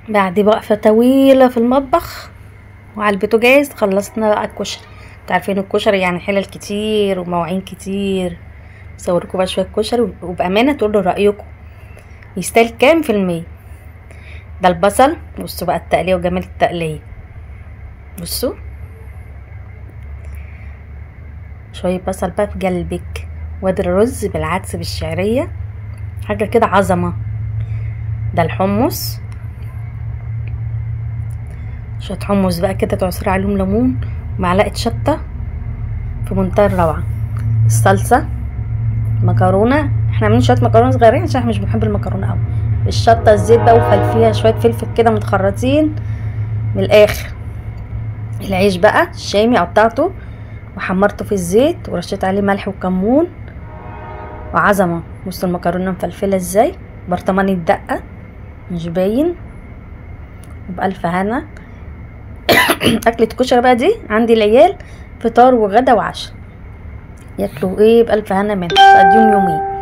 بعد وقفة طويلة في المطبخ وعلى البوتاجاز خلصنا بقى الكشري. انتوا عارفين الكشري يعني حلل كتير ومواعين كتير. صوركم بقى شوية كشري وبأمانة تقولوا رأيكم يستاهل كام في المية. ده البصل، بصوا بقى التقلية وجمال التقلية. بصوا شوية بصل بقى في قلبك، وادي الرز بالعدس بالشعرية، حاجة كده عظمة. ده الحمص، شوية حمص بقى كده تعصري عليهم ليمون ومعلقة شطة في منتهى الروعة. الصلصة، مكرونة، احنا عاملين شوية مكرونة صغيرين عشان احنا مش بنحب المكرونة اوي. الشطة، الزيت بقى وفلفيها شوية فلفل كده متخرطين من الاخر. العيش بقى الشامي قطعته وحمرته في الزيت ورشيت عليه ملح وكمون وعظمة. بصوا المكرونة مفلفلة ازاي، برطمان الدقة مش باين. وبألف هنا. أكلة كشري بقى دي عندي العيال فطار وغدا وعشاء، ياكلوا ايه بألف هنا منها، تقضيهم يومين.